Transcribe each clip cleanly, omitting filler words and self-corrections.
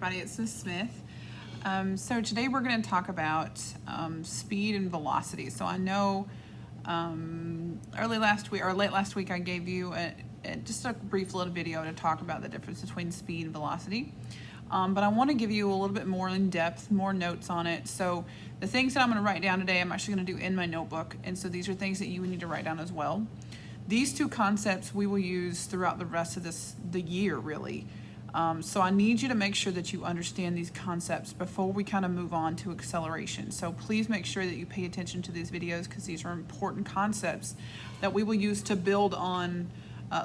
everybody, it's Ms. Smith. So today we're going to talk about speed and velocity. So I know late last week I gave you just a brief little video to talk about the difference between speed and velocity. But I want to give you a little bit more in depth, more notes on it. So the things that I'm going to write down today, I'm actually going to do in my notebook. And so these are things that you would need to write down as well. These two concepts we will use throughout the rest of the year, really. So I need you to make sure that you understand these concepts before we kind of move on to acceleration. So please make sure that you pay attention to these videos because these are important concepts that we will use to build on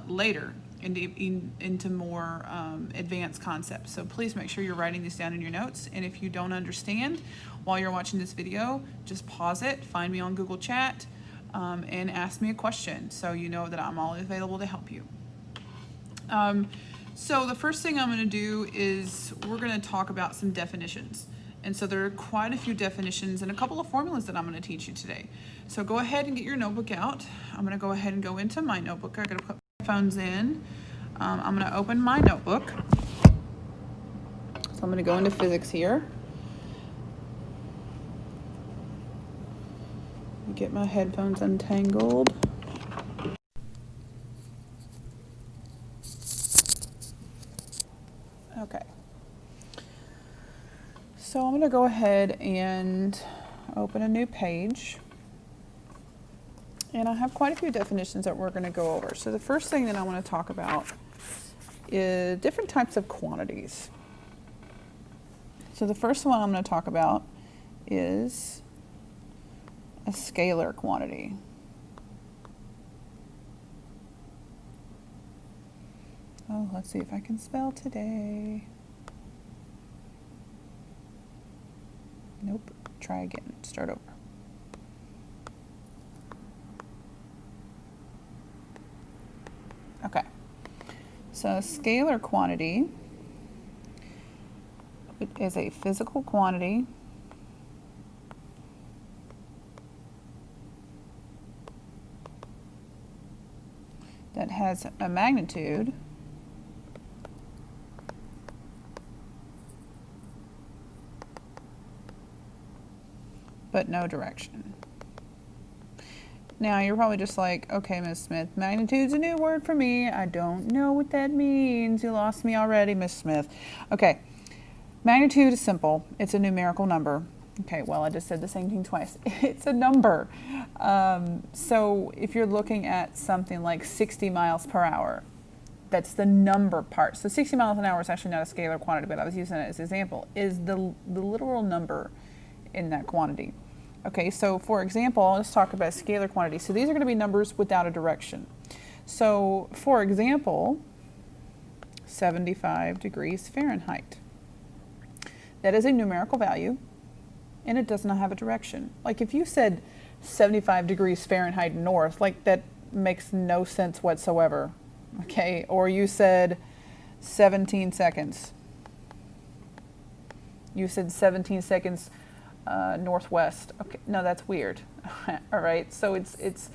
later into more advanced concepts. So please make sure you're writing these down in your notes. And if you don't understand while you're watching this video, just pause it, find me on Google Chat, and ask me a question so you know that I'm always available to help you. So the first thing I'm going to do is we're going to talk about some definitions. And so there are quite a few definitions and a couple of formulas that I'm going to teach you today. So go ahead and get your notebook out. I'm going to go ahead and go into my notebook. I'm going to put my phones in. I'm going to open my notebook. So I'm going to go into physics here. Get my headphones untangled. Okay. So I'm going to go ahead and open a new page. And I have quite a few definitions that we're going to go over. So the first thing that I want to talk about is different types of quantities. So the first one I'm going to talk about is a scalar quantity. Oh, let's see if I can spell today. Nope. Try again. Start over. Okay. So a scalar quantity is a physical quantity that has a magnitude but no direction. Now you're probably just like, okay, Ms. Smith, magnitude's a new word for me. I don't know what that means. You lost me already, Ms. Smith. Okay, magnitude is simple. It's a numerical number. Okay, well, I just said the same thing twice. It's a number. So if you're looking at something like 60 miles per hour, that's the number part. So 60 miles an hour is actually not a scalar quantity, but I was using it as an example, is the literal number in that quantity. Okay, so for example, let's talk about scalar quantity. So these are going to be numbers without a direction. So for example, 75 degrees Fahrenheit. That is a numerical value, and it does not have a direction. Like if you said 75 degrees Fahrenheit north, like that makes no sense whatsoever. Okay, or you said 17 seconds. You said 17 seconds northwest. Okay, no, that's weird. All right, so it's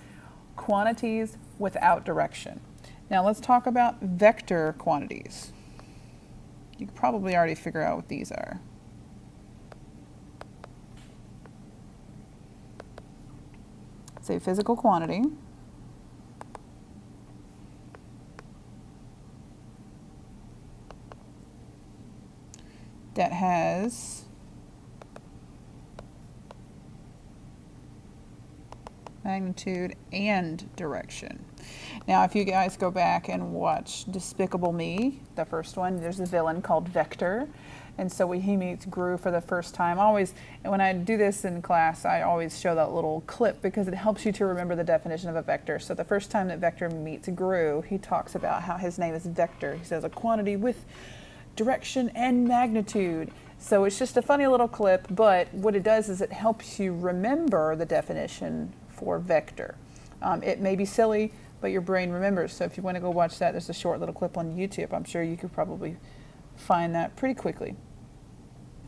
quantities without direction. Now let's talk about vector quantities. You can probably already figure out what these are. It's a physical quantity that has magnitude and direction. Now, if you guys go back and watch Despicable Me, the first one, there's a villain called Vector. And so he meets Gru for the first time. And when I do this in class, I always show that little clip because it helps you to remember the definition of a vector. So the first time that Vector meets Gru, he talks about how his name is Vector. He says a quantity with direction and magnitude. So it's just a funny little clip, but what it does is it helps you remember the definition for vector. It may be silly, but your brain remembers. So if you want to go watch that, there's a short little clip on YouTube. I'm sure you could probably find that pretty quickly.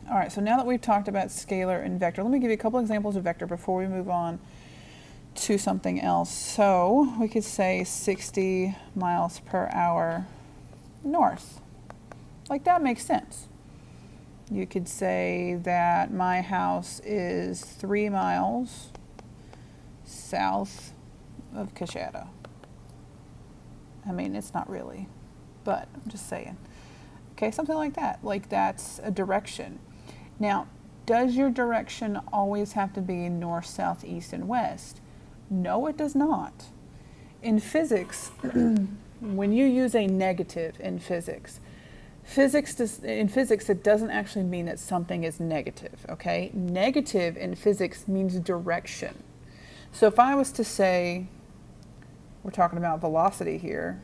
All right, so now that we've talked about scalar and vector, let me give you a couple examples of vector before we move on to something else. So we could say 60 miles per hour north. Like that makes sense. you could say that my house is 3 miles south of Coshada. I mean, it's not really, but I'm just saying. Okay, something like that. Like that's a direction. Now, does your direction always have to be north, south, east, and west? No, it does not. In physics, when you use a negative in physics, it doesn't actually mean that something is negative, okay? Negative in physics means direction. So if I was to say, we're talking about velocity here,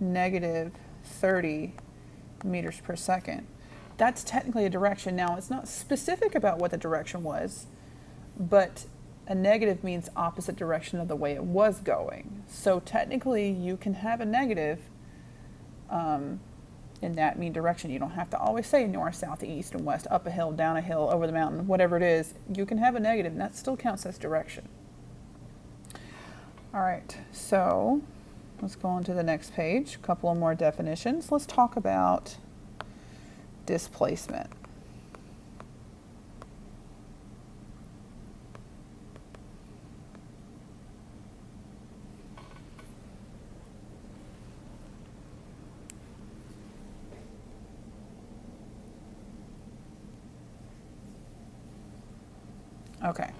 negative 30 meters per second, that's technically a direction. Now, it's not specific about what the direction was, but a negative means opposite direction of the way it was going. So technically, you can have a negative in that mean direction. You don't have to always say north, south, east, and west, up a hill, down a hill, over the mountain, whatever it is. You can have a negative, and that still counts as direction. All right, so let's go on to the next page. A couple of more definitions. Let's talk about displacement. Okay,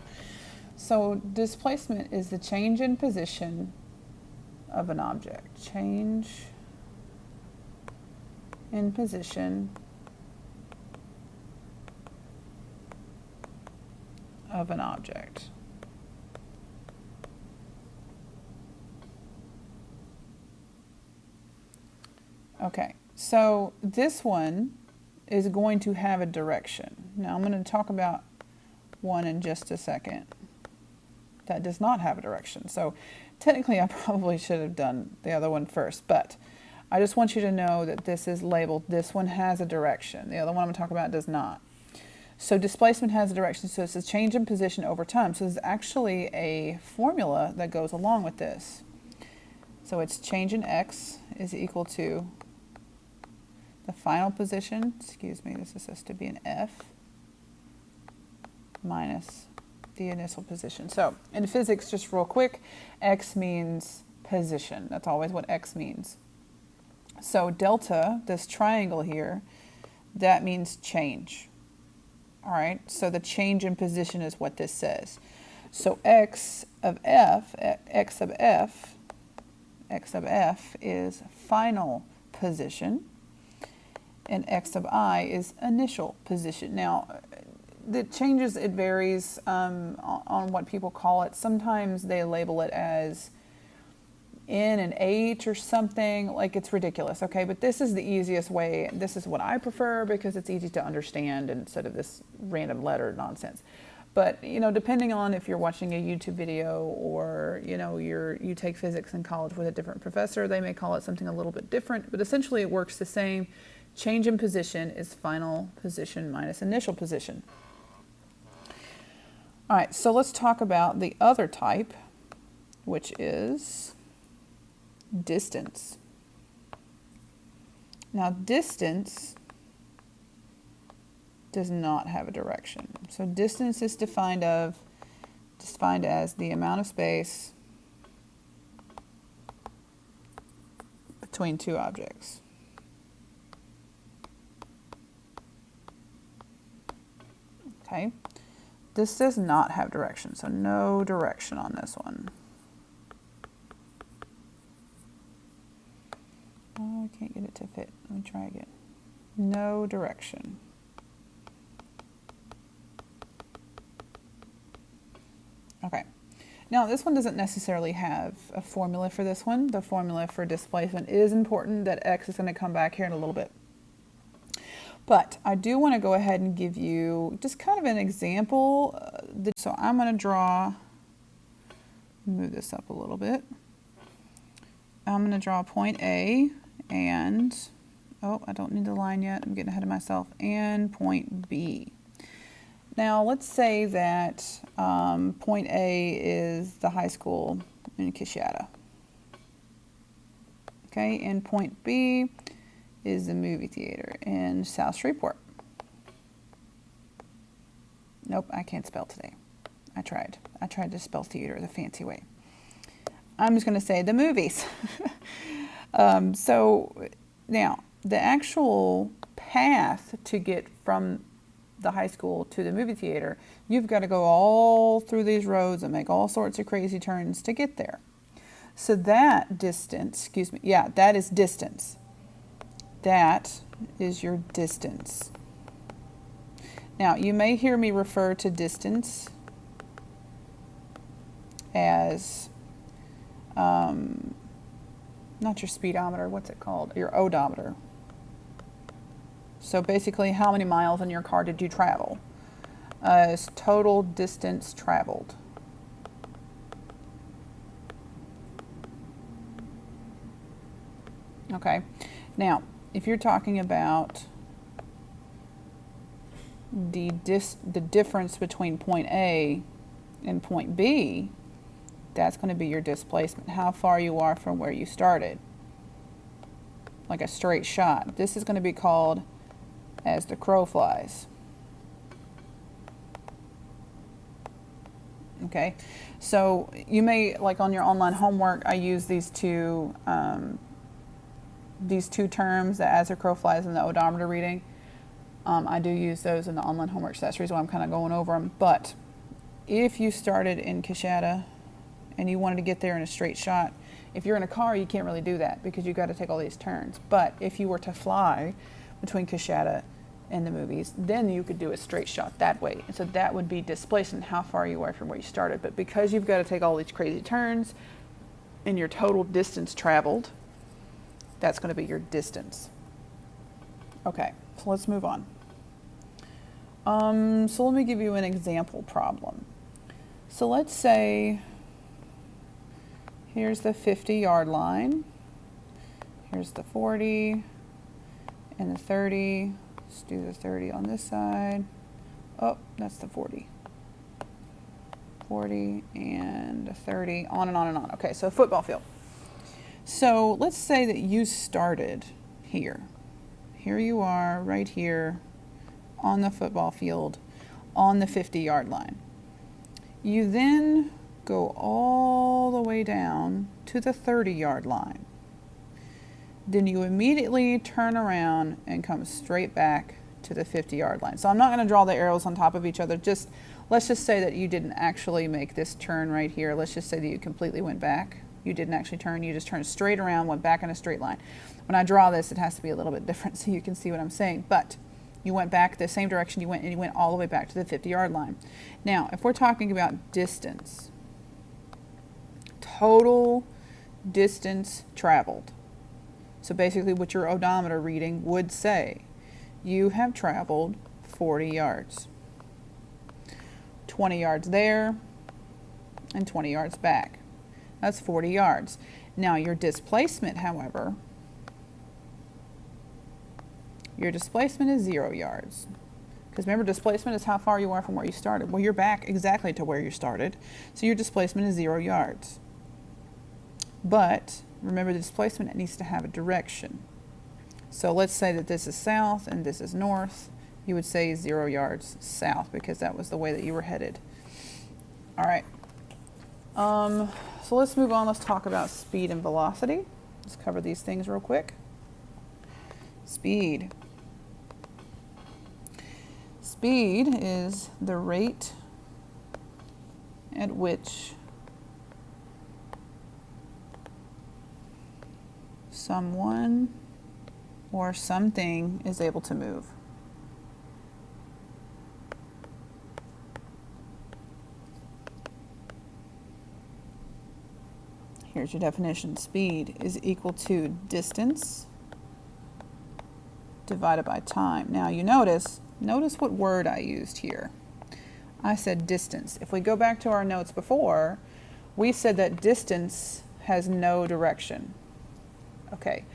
so displacement is the change in position of an object. Change in position of an object. Okay, so this one is going to have a direction. Now I'm going to talk about one in just a second that does not have a direction. So technically I probably should have done the other one first, but I just want you to know that this is labeled, this one has a direction. The other one I'm going to talk about does not. So displacement has a direction, so it's a change in position over time. So there's actually a formula that goes along with this. So it's change in x is equal to the final position, excuse me, this is supposed to be an f, minus the initial position. So in physics, just real quick, x means position. That's always what x means. So delta, this triangle here, that means change. All right, so the change in position is what this says. So x of f is final position, and x of I is initial position. Now, the changes, it varies on what people call it. Sometimes they label it as N and H or something, like it's ridiculous, okay? But this is the easiest way. This is what I prefer because it's easy to understand instead of this random letter nonsense. But, you know, depending on if you're watching a YouTube video or, you know, you take physics in college with a different professor, they may call it something a little bit different, but essentially it works the same. Change in position is final position minus initial position. All right, so let's talk about the other type, which is distance. Now, distance does not have a direction. So distance is defined as the amount of space between two objects. Okay, this does not have direction, so no direction on this one. Oh, I can't get it to fit. Let me try again. No direction. Okay. Now, this one doesn't necessarily have a formula for this one. The formula for displacement is important. That x is going to come back here in a little bit. But I do want to go ahead and give you just kind of an example. So I'm going to move this up a little bit. I'm going to draw point A and, oh, I don't need the line yet. I'm getting ahead of myself. And point B. Now, let's say that point A is the high school in Coshada. Okay, and point B is the movie theater in South Shreveport. Nope, I can't spell today. I tried to spell theater the fancy way. I'm just going to say the movies. So now, the actual path to get from the high school to the movie theater, you've got to go all through these roads and make all sorts of crazy turns to get there. So that distance, that is distance. That is your distance. Now, you may hear me refer to distance as, not your speedometer, what's it called? Your odometer. So basically, how many miles in your car did you travel? Is total distance traveled. Okay, now, if you're talking about the difference between point A and point B, that's going to be your displacement, how far you are from where you started, like a straight shot. This is going to be called as the crow flies. Okay, so you may, like on your online homework, I use these two terms, the as the crow flies and the odometer reading. I do use those in the online homework, so that's the reason why I'm kind of going over them. But if you started in Coshada and you wanted to get there in a straight shot, if you're in a car, you can't really do that because you've got to take all these turns. But if you were to fly between Coshada and the movies, then you could do a straight shot that way. And so that would be displacement, how far you are from where you started. But because you've got to take all these crazy turns and your total distance traveled, that's going to be your distance. Okay, so let's move on. So let me give you an example problem. So let's say here's the 50-yard line. Here's the 40 and the 30. Let's do the 30 on this side. Oh, that's the 40. 40 and the 30, on and on and on. Okay, so football field. So let's say that you started here. Here you are, right here, on the football field, on the 50-yard line. You then go all the way down to the 30-yard line. Then you immediately turn around and come straight back to the 50-yard line. So I'm not going to draw the arrows on top of each other. Let's just say that you didn't actually make this turn right here. Let's just say that you completely went back. You didn't actually turn, you just turned straight around, went back in a straight line. When I draw this, it has to be a little bit different so you can see what I'm saying. But you went back the same direction you went, and you went all the way back to the 50-yard line. Now, if we're talking about distance, total distance traveled. So basically what your odometer reading would say, you have traveled 40 yards. 20 yards there and 20 yards back. That's 40 yards. Now your displacement, however, is 0 yards. Because remember, displacement is how far you are from where you started. Well, you're back exactly to where you started, so your displacement is 0 yards. But remember, the displacement, it needs to have a direction. So let's say that this is south and this is north. You would say 0 yards south because that was the way that you were headed. All right. So let's move on. Let's talk about speed and velocity. Let's cover these things real quick. Speed. Speed is the rate at which someone or something is able to move. Here's your definition. Speed is equal to distance divided by time. Now you notice what word I used here. I said distance. If we go back to our notes before, we said that distance has no direction. Okay,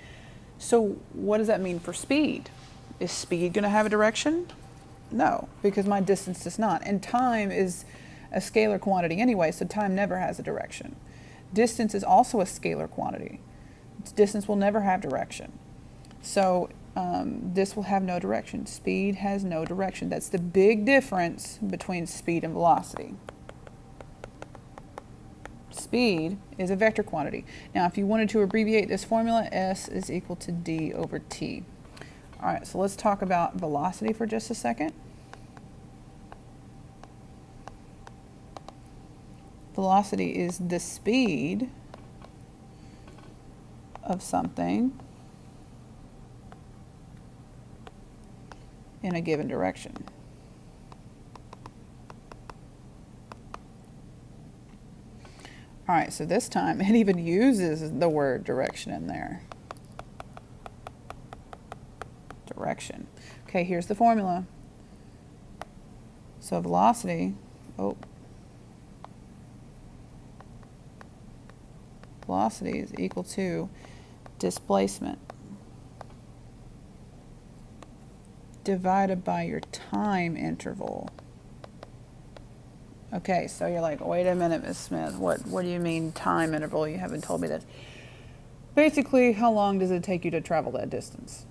so what does that mean for speed? Is speed going to have a direction? No, because my distance does not. And time is a scalar quantity anyway, so time never has a direction. Distance is also a scalar quantity. Distance will never have direction. So this will have no direction. Speed has no direction. That's the big difference between speed and velocity. Speed is a vector quantity. Now, if you wanted to abbreviate this formula, S is equal to D over T. All right, so let's talk about velocity for just a second. Velocity is the speed of something in a given direction. All right, so this time it even uses the word direction in there. Direction. Okay, here's the formula. So velocity, velocity is equal to displacement divided by your time interval. Okay, so you're like, wait a minute, Ms. Smith, what do you mean time interval? You haven't told me that. Basically, how long does it take you to travel that distance?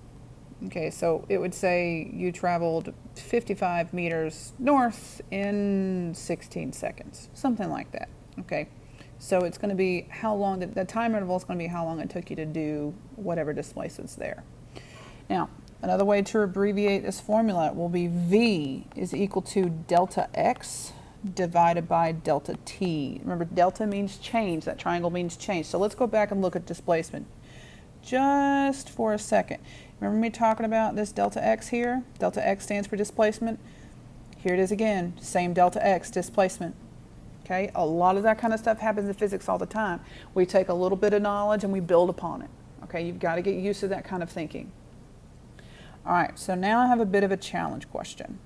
Okay, so it would say you traveled 55 meters north in 16 seconds, something like that, okay? So it's going to be how long, the time interval is going to be how long it took you to do whatever displacement's there. Now, another way to abbreviate this formula will be V is equal to delta X divided by delta T. Remember, delta means change. That triangle means change. So let's go back and look at displacement just for a second. Remember me talking about this delta X here? Delta X stands for displacement. Here it is again, same delta X, displacement. Okay, a lot of that kind of stuff happens in physics all the time. We take a little bit of knowledge and we build upon it. Okay, you've got to get used to that kind of thinking. All right, so now I have a bit of a challenge question.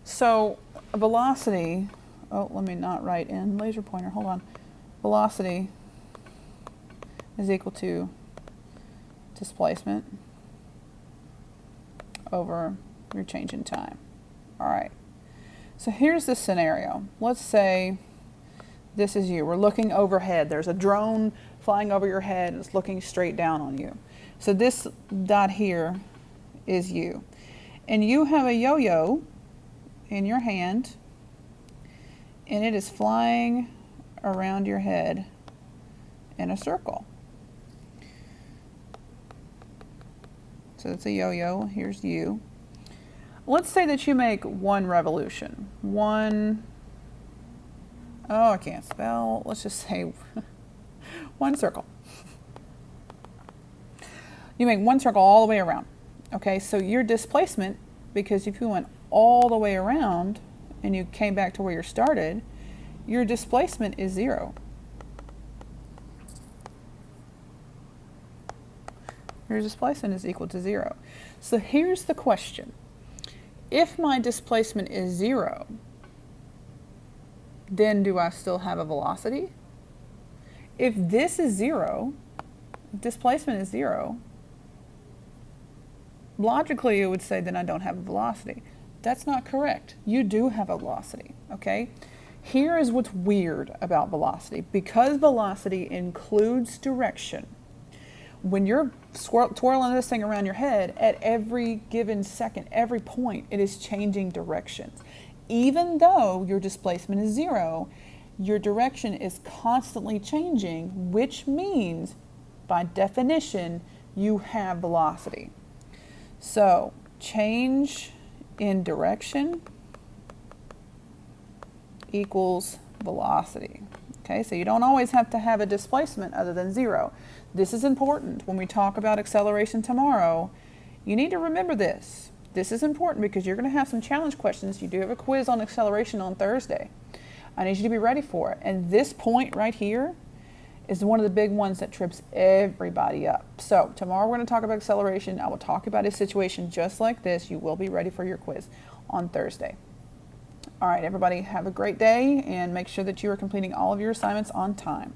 So velocity, let me not write in laser pointer, hold on. Velocity is equal to displacement over your change in time. All right. So here's the scenario. Let's say this is you. We're looking overhead. There's a drone flying over your head and it's looking straight down on you. So this dot here is you. And you have a yo-yo in your hand and it is flying around your head in a circle. So it's a yo-yo. Here's you. Let's say that you make one revolution. I can't spell. Let's just say one circle. You make one circle all the way around. Okay, so your displacement, because if you went all the way around and you came back to where you started, your displacement is 0. Your displacement is equal to 0. So here's the question. If my displacement is 0, then do I still have a velocity? If this is 0, displacement is 0, logically it would say then I don't have a velocity. That's not correct. You do have a velocity, okay? Here is what's weird about velocity. Because velocity includes direction, when you're twirling this thing around your head, at every given second, every point, it is changing directions. Even though your displacement is 0, your direction is constantly changing, which means, by definition, you have velocity. So, change in direction equals velocity. Okay, so you don't always have to have a displacement other than 0. This is important. When we talk about acceleration tomorrow, you need to remember this. This is important because you're going to have some challenge questions. You do have a quiz on acceleration on Thursday. I need you to be ready for it. And this point right here is one of the big ones that trips everybody up. So tomorrow we're going to talk about acceleration. I will talk about a situation just like this. You will be ready for your quiz on Thursday. All right, everybody, have a great day and make sure that you are completing all of your assignments on time.